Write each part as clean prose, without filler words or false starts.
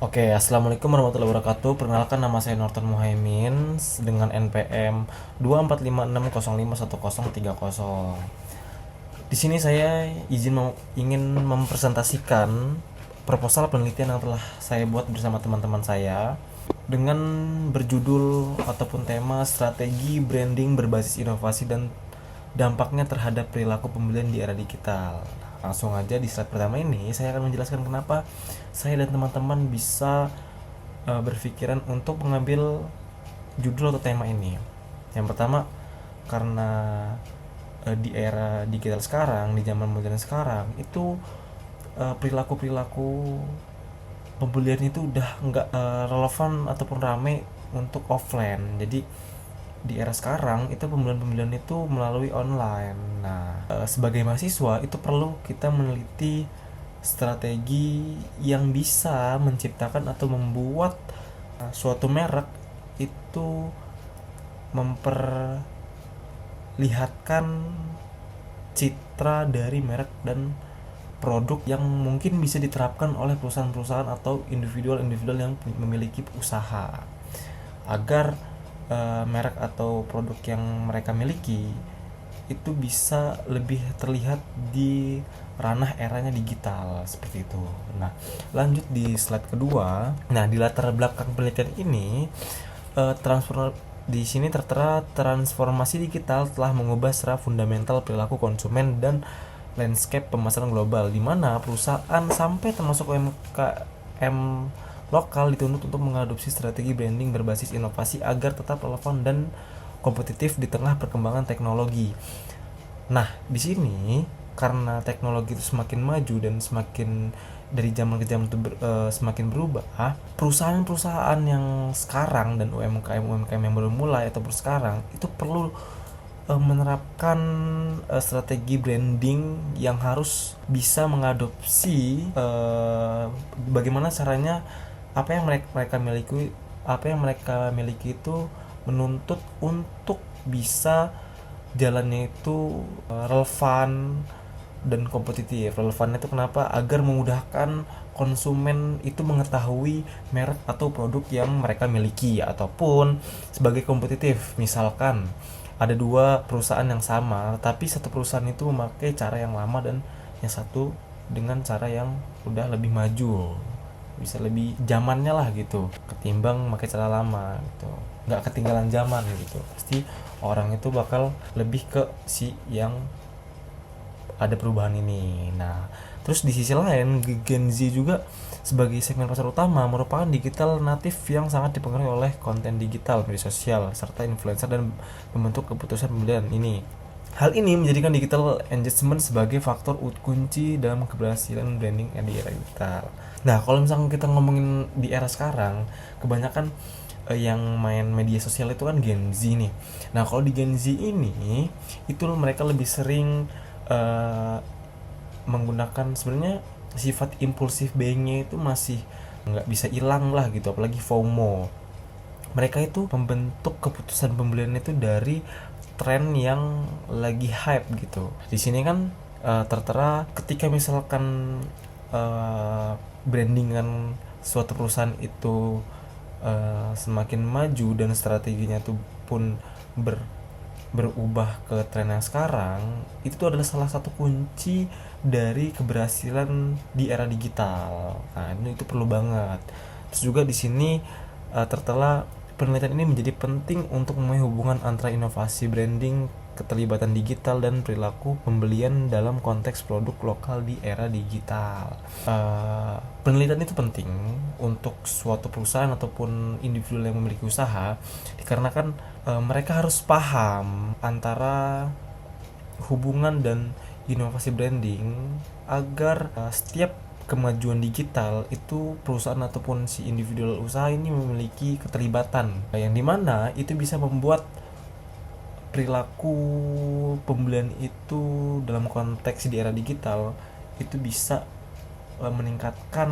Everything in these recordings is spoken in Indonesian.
Oke, assalamualaikum warahmatullahi wabarakatuh. Perkenalkan, nama saya Norton Muhaimin dengan NPM 2456051030. Di sini saya ingin mempresentasikan proposal penelitian yang telah saya buat bersama teman-teman saya dengan berjudul ataupun tema strategi branding berbasis inovasi dan dampaknya terhadap perilaku pembelian di era digital. Langsung aja di slide pertama ini saya akan menjelaskan kenapa saya dan teman-teman bisa berpikiran untuk mengambil judul atau tema ini. Yang pertama, karena di era digital sekarang, di zaman modern sekarang itu perilaku-perilaku pembelian itu udah nggak relevan ataupun rame untuk offline. Jadi di era sekarang itu pembelian-pembelian itu melalui online. Nah, sebagai mahasiswa itu perlu kita meneliti strategi yang bisa menciptakan atau membuat suatu merek itu memperlihatkan citra dari merek dan produk yang mungkin bisa diterapkan oleh perusahaan-perusahaan atau individual-individual yang memiliki usaha, agar merek atau produk yang mereka miliki itu bisa lebih terlihat di ranah eranya digital seperti itu. Nah, lanjut di slide kedua. Nah, di latar belakang penelitian ini, transfer di sini tertera transformasi digital telah mengubah secara fundamental perilaku konsumen dan landscape pemasaran global, di mana perusahaan sampai termasuk UMKM lokal dituntut untuk mengadopsi strategi branding berbasis inovasi agar tetap relevan dan kompetitif di tengah perkembangan teknologi. Nah, di sini karena teknologi itu semakin maju dan semakin dari zaman ke zaman itu semakin berubah, perusahaan-perusahaan yang sekarang dan UMKM yang baru mulai atau sekarang itu perlu menerapkan strategi branding yang harus bisa mengadopsi bagaimana caranya apa yang mereka miliki itu menuntut untuk bisa jalannya itu relevan dan kompetitif. Relevan itu kenapa? Agar memudahkan konsumen itu mengetahui merek atau produk yang mereka miliki, ataupun sebagai kompetitif. Misalkan ada dua perusahaan yang sama, tapi satu perusahaan itu memakai cara yang lama dan yang satu dengan cara yang udah lebih maju, bisa lebih zamannya lah gitu, ketimbang pakai cara lama gitu, nggak ketinggalan zaman gitu. Pasti orang itu bakal lebih ke si yang ada perubahan ini. Nah, terus di sisi lain, Gen Z juga sebagai segmen pasar utama merupakan digital natif yang sangat dipengaruhi oleh konten digital, media sosial, serta influencer dan membentuk keputusan pembelian ini. Hal ini menjadikan digital engagement sebagai faktor kunci dalam keberhasilan branding di era digital. Nah, kalau misalnya kita ngomongin di era sekarang, kebanyakan yang main media sosial itu kan Gen Z nih. Nah, kalau di Gen Z ini, itu mereka lebih sering menggunakan, sebenarnya sifat impulsif buying-nya itu masih nggak bisa hilang lah gitu, apalagi FOMO. Mereka itu membentuk keputusan pembelian itu dari tren yang lagi hype gitu. Di sini kan tertera ketika misalkan brandingan suatu perusahaan itu semakin maju dan strateginya itu pun berubah ke tren yang sekarang, itu tuh adalah salah satu kunci dari keberhasilan di era digital. Nah, itu perlu banget. Terus juga di sini tertera penelitian ini menjadi penting untuk memahami hubungan antara inovasi branding, keterlibatan digital, dan perilaku pembelian dalam konteks produk lokal di era digital. Penelitian itu penting untuk suatu perusahaan ataupun individu yang memiliki usaha, dikarenakan mereka harus paham antara hubungan dan inovasi branding, agar setiap kemajuan digital itu perusahaan ataupun si individual usaha ini memiliki keterlibatan, yang dimana itu bisa membuat perilaku pembelian itu dalam konteks di era digital itu bisa meningkatkan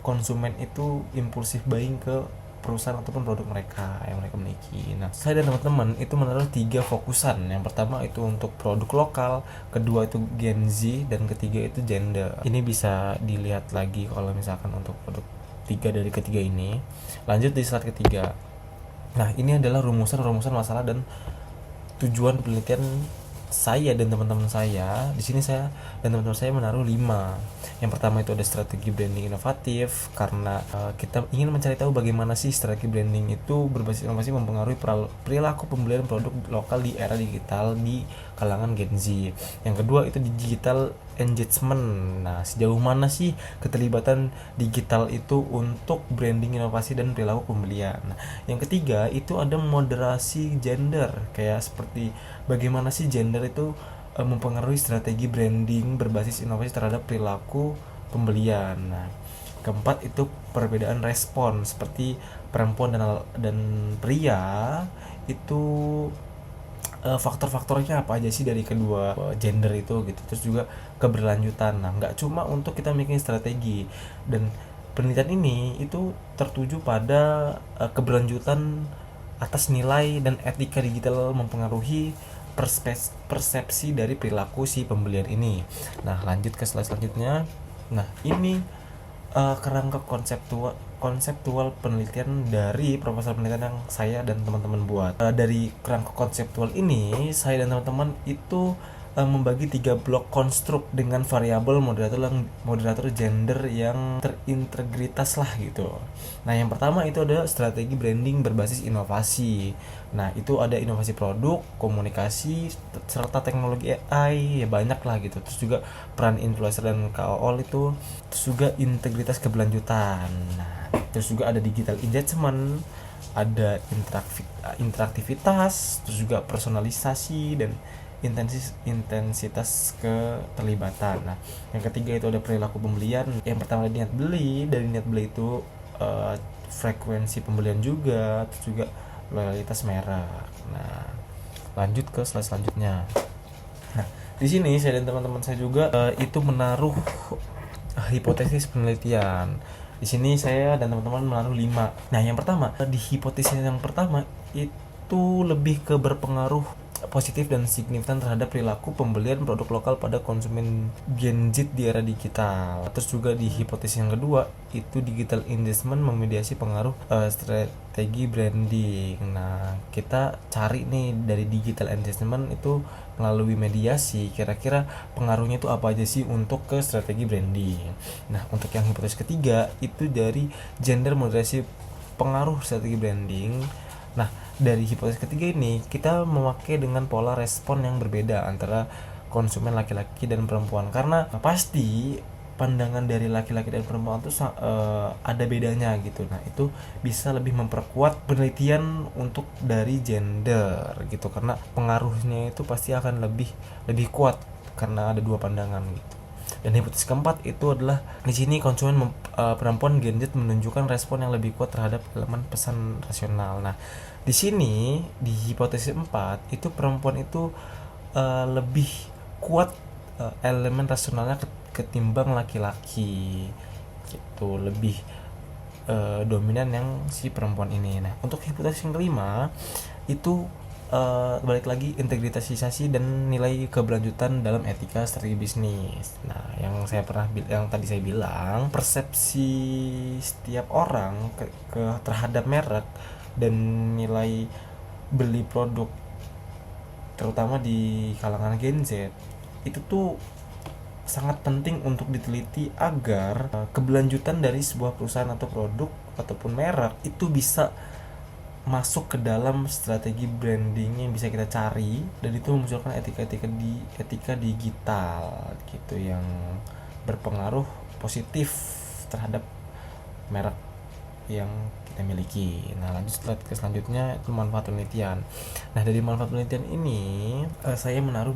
konsumen itu impulsif buying ke perusahaan ataupun produk mereka yang mereka miliki. Nah, saya dan teman-teman itu menaruh 3 fokusan. Yang pertama itu untuk produk lokal, kedua itu Gen Z, dan ketiga itu gender. Ini bisa dilihat lagi kalau misalkan untuk produk 3 dari ketiga ini. Lanjut di slide ketiga. Nah, ini adalah rumusan masalah dan tujuan penelitian saya dan teman-teman saya. Di sini saya dan teman-teman saya menaruh 5. Yang pertama itu ada strategi branding inovatif, karena kita ingin mencari tahu bagaimana sih strategi branding itu berbasis inovasi mempengaruhi perilaku pembelian produk lokal di era digital di kalangan Gen Z. Yang kedua itu digital engagement. Nah, sejauh mana sih keterlibatan digital itu untuk branding inovasi dan perilaku pembelian. Nah, yang ketiga itu ada moderasi gender, kayak seperti bagaimana sih gender itu mempengaruhi strategi branding berbasis inovasi terhadap perilaku pembelian. Nah, keempat itu perbedaan respon, seperti perempuan dan pria itu faktor-faktornya apa aja sih dari kedua gender itu gitu. Terus juga keberlanjutan. Nah, nggak cuma untuk kita bikin strategi, dan penelitian ini itu tertuju pada keberlanjutan atas nilai dan etika digital mempengaruhi persepsi dari perilaku si pembelian ini. Nah, lanjut ke slide selanjutnya. Nah, ini kerangka konseptual penelitian dari proposal penelitian yang saya dan teman-teman buat. Dari kerangka konseptual ini, saya dan teman-teman itu membagi 3 blok konstruk dengan variabel moderator gender yang terintegritas lah gitu. Nah, yang pertama itu ada strategi branding berbasis inovasi. Nah, itu ada inovasi produk, komunikasi, serta teknologi AI, ya banyak lah gitu. Terus juga peran influencer dan KOL itu, terus juga integritas keberlanjutan. Nah, terus juga ada digital engagement, ada interaktivitas, terus juga personalisasi dan intensitas keterlibatan. Nah, yang ketiga itu ada perilaku pembelian. Yang pertama ada niat beli. Dari niat beli itu frekuensi pembelian juga, terus juga loyalitas merek. Nah, lanjut ke slide selanjutnya. Nah, di sini saya dan teman-teman saya juga itu menaruh hipotesis penelitian. Di sini saya dan teman-teman menaruh 5. Nah, yang pertama, di hipotesis yang pertama itu lebih ke berpengaruh positif dan signifikan terhadap perilaku pembelian produk lokal pada konsumen Gen Z di era digital. Terus juga di hipotesis yang kedua itu digital engagement memediasi pengaruh strategi branding. Nah, kita cari nih dari digital engagement itu melalui mediasi, kira-kira pengaruhnya itu apa aja sih untuk ke strategi branding. Nah, untuk yang hipotesis ketiga itu dari gender moderasi pengaruh strategi branding. Nah, dari hipotesis ketiga ini kita memakai dengan pola respon yang berbeda antara konsumen laki-laki dan perempuan, karena pasti pandangan dari laki-laki dan perempuan itu ada bedanya gitu. Nah, itu bisa lebih memperkuat penelitian untuk dari gender gitu, karena pengaruhnya itu pasti akan lebih kuat karena ada dua pandangan gitu. Dan hipotesis keempat itu adalah di sini konsumen perempuan Gen Z menunjukkan respon yang lebih kuat terhadap elemen pesan rasional. Nah, di sini di hipotesis 4 itu perempuan itu lebih kuat elemen rasionalnya ketimbang laki-laki gitu, lebih dominan yang si perempuan ini. Nah, untuk hipotesis yang kelima itu balik lagi integritasisasi dan nilai keberlanjutan dalam etika strategi bisnis. Nah, yang tadi saya bilang, persepsi setiap orang terhadap merek dan nilai beli produk terutama di kalangan Gen Z itu tuh sangat penting untuk diteliti agar keberlanjutan dari sebuah perusahaan atau produk ataupun merek itu bisa masuk ke dalam strategi branding yang bisa kita cari, dan itu memunculkan etika digital gitu yang berpengaruh positif terhadap merek yang kita miliki. Nah, lanjut slide ke selanjutnya itu manfaat penelitian. Nah, dari manfaat penelitian ini saya menaruh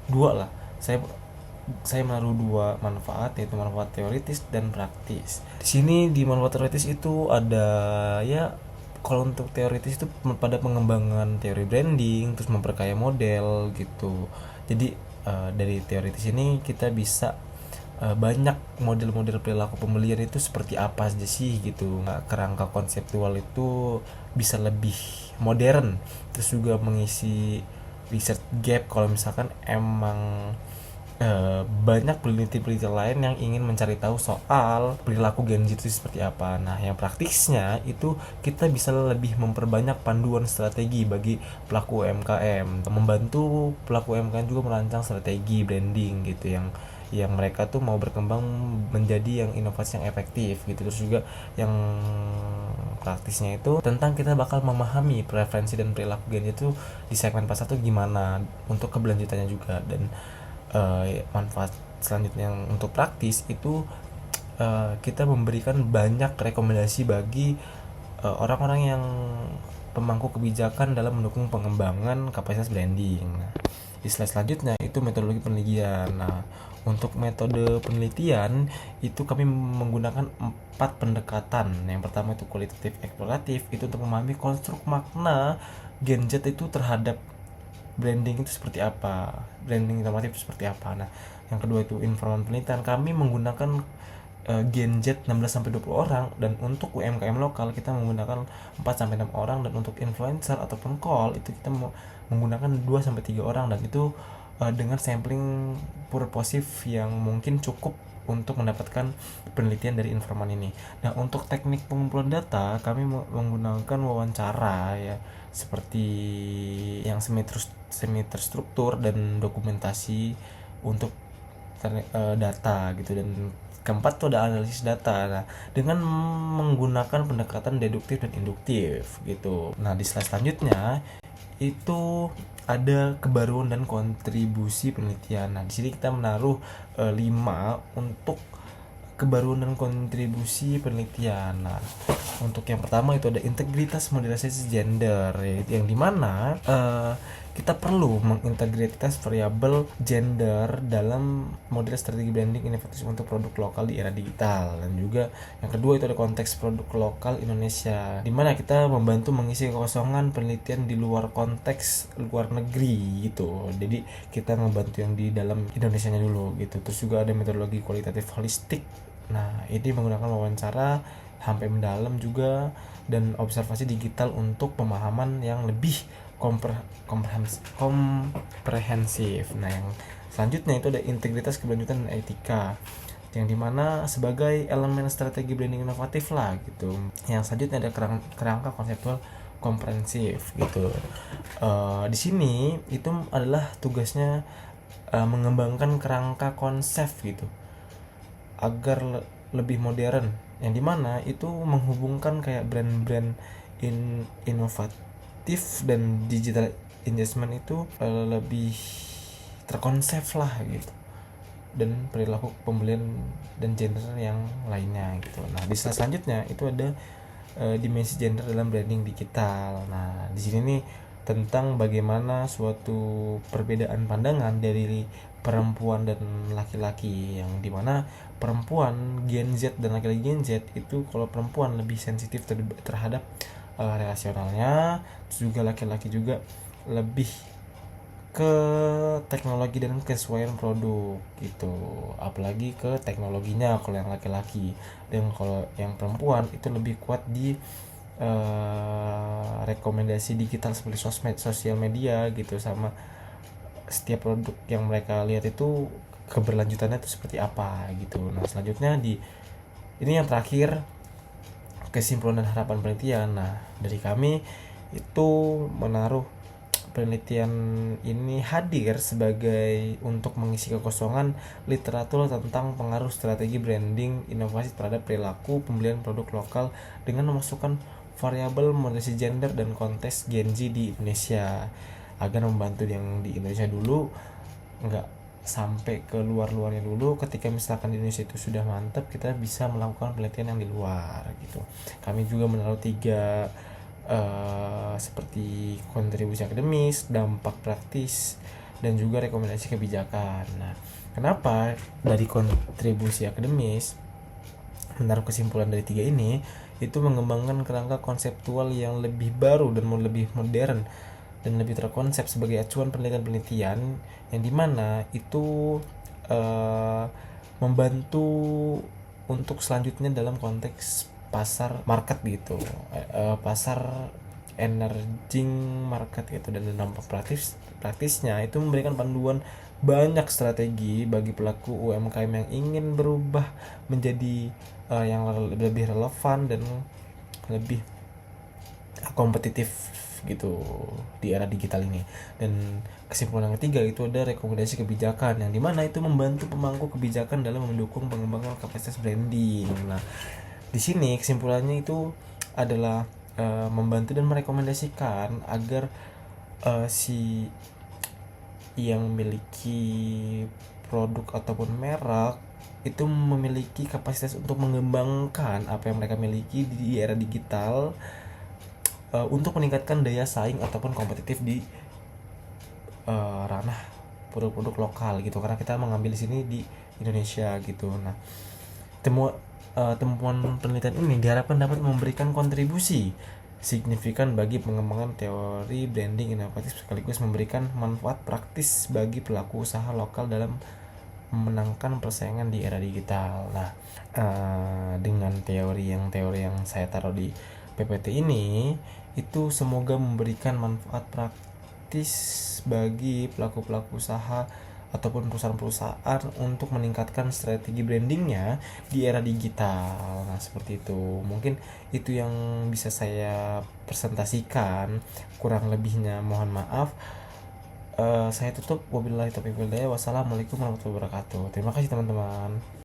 dua lah. Saya menaruh 2 manfaat, yaitu manfaat teoritis dan praktis. Di sini di manfaat teoritis itu ada, ya kalau untuk teoritis itu pada pengembangan teori branding, terus memperkaya model gitu. Jadi dari teoritis ini kita bisa banyak model-model perilaku pembelian itu seperti apa aja sih gitu. Kerangka konseptual itu bisa lebih modern, terus juga mengisi research gap kalau misalkan emang banyak peneliti-peneliti lain yang ingin mencari tahu soal perilaku Gen Z itu seperti apa. Nah, yang praktisnya itu kita bisa lebih memperbanyak panduan strategi bagi pelaku UMKM, membantu pelaku UMKM juga merancang strategi branding gitu yang mereka tuh mau berkembang menjadi yang inovasi yang efektif gitu. Terus juga yang praktisnya itu tentang kita bakal memahami preferensi dan perilaku Gen Z itu di segmen pasar tuh gimana untuk keberlanjutannya juga. Dan manfaat selanjutnya yang untuk praktis itu kita memberikan banyak rekomendasi bagi orang-orang yang pemangku kebijakan dalam mendukung pengembangan kapasitas branding. Nah, di slide selanjutnya itu metodologi penelitian. Nah, untuk metode penelitian itu kami menggunakan 4 pendekatan. Yang pertama itu kualitatif eksploratif, itu untuk memahami konstruk makna Gen Z itu terhadap branding itu seperti apa, branding inovatif itu seperti apa. Nah, yang kedua itu informan penelitian, kami menggunakan Gen Z 16 sampai 20 orang, dan untuk UMKM lokal kita menggunakan 4 sampai 6 orang, dan untuk influencer ataupun call itu kita menggunakan 2 sampai 3 orang, dan itu dengan sampling purposif yang mungkin cukup untuk mendapatkan penelitian dari informan ini. Nah, untuk teknik pengumpulan data kami menggunakan wawancara ya, seperti yang semi terstruktur dan dokumentasi untuk data gitu. Dan keempat tuh ada analisis data. Nah, dengan menggunakan pendekatan deduktif dan induktif gitu. Nah, di slide selanjutnya itu ada kebaruan dan kontribusi penelitian. Nah, di sini kita menaruh 5 untuk kebaruan dan kontribusi penelitian. Nah, untuk yang pertama itu ada integritas modernisasi gender, yang dimana kita perlu mengintegritas variabel gender dalam model strategi branding inovatif untuk produk lokal di era digital. Dan juga yang kedua itu ada konteks produk lokal Indonesia, dimana kita membantu mengisi kekosongan penelitian di luar konteks luar negeri gitu. Jadi kita membantu yang di dalam Indonesianya dulu gitu. Terus juga ada metodologi kualitatif holistik. Nah, ini menggunakan wawancara sampai mendalam juga dan observasi digital untuk pemahaman yang lebih komprehensif. Nah, yang selanjutnya itu ada integritas, keberlanjutan, dan etika, yang dimana sebagai elemen strategi branding inovatif lah gitu. Yang selanjutnya ada kerangka konseptual komprehensif gitu. Di sini itu adalah tugasnya mengembangkan kerangka konsep gitu agar lebih modern, yang dimana itu menghubungkan kayak brand-brand inovatif dan digital engagement itu lebih terkonsep lah gitu, dan perilaku pembelian dan gender yang lainnya gitu. Nah, di slide selanjutnya itu ada dimensi gender dalam branding digital. Nah, di sini nih tentang bagaimana suatu perbedaan pandangan dari perempuan dan laki-laki, yang dimana perempuan Gen Z dan laki-laki Gen Z itu kalau perempuan lebih sensitif terhadap relasionalnya, juga laki-laki juga lebih ke teknologi dan kesesuaian produk gitu, apalagi ke teknologinya kalau yang laki-laki. Dan kalau yang perempuan itu lebih kuat di rekomendasi digital seperti sosial media gitu, sama setiap produk yang mereka lihat itu keberlanjutannya itu seperti apa gitu. Nah, selanjutnya ini yang terakhir, kesimpulan dan harapan penelitian. Nah, dari kami itu menaruh penelitian ini hadir sebagai untuk mengisi kekosongan literatur tentang pengaruh strategi branding inovasi terhadap perilaku pembelian produk lokal dengan memasukkan variabel modernisasi gender dan konteks Gen Z di Indonesia, agar membantu yang di Indonesia dulu, nggak sampai ke luar-luarnya dulu. Ketika misalkan di Indonesia itu sudah mantap, kita bisa melakukan penelitian yang di luar gitu. Kami juga menaruh 3 seperti kontribusi akademis, dampak praktis, dan juga rekomendasi kebijakan. Nah, kenapa dari kontribusi akademis menaruh kesimpulan dari 3 ini itu mengembangkan kerangka konseptual yang lebih baru dan lebih modern dan lebih terkonsep sebagai acuan penelitian-penelitian, yang dimana itu membantu untuk selanjutnya dalam konteks pasar market gitu, pasar emerging market gitu, dan dampak praktisnya itu memberikan panduan banyak strategi bagi pelaku UMKM yang ingin berubah menjadi yang lebih relevan dan lebih kompetitif gitu di era digital ini. Dan kesimpulan yang ketiga itu ada rekomendasi kebijakan, yang dimana itu membantu pemangku kebijakan dalam mendukung pengembangan kapasitas branding. Nah, di sini kesimpulannya itu adalah membantu dan merekomendasikan agar si yang memiliki produk ataupun merek itu memiliki kapasitas untuk mengembangkan apa yang mereka miliki di era digital, untuk meningkatkan daya saing ataupun kompetitif di ranah produk-produk lokal gitu, karena kita mengambil di sini di Indonesia gitu. Nah, temuan penelitian ini diharapkan dapat memberikan kontribusi signifikan bagi pengembangan teori branding inovatif, sekaligus memberikan manfaat praktis bagi pelaku usaha lokal dalam memenangkan persaingan di era digital. Nah, dengan teori yang saya taruh di PPT ini, itu semoga memberikan manfaat praktis bagi pelaku-pelaku usaha ataupun perusahaan-perusahaan untuk meningkatkan strategi brandingnya di era digital. Nah, seperti itu. Mungkin itu yang bisa saya presentasikan. Kurang lebihnya mohon maaf. Saya tutup. Wabillahi taufiq wal hidayah. Wassalamualaikum warahmatullahi wabarakatuh. Terima kasih teman-teman.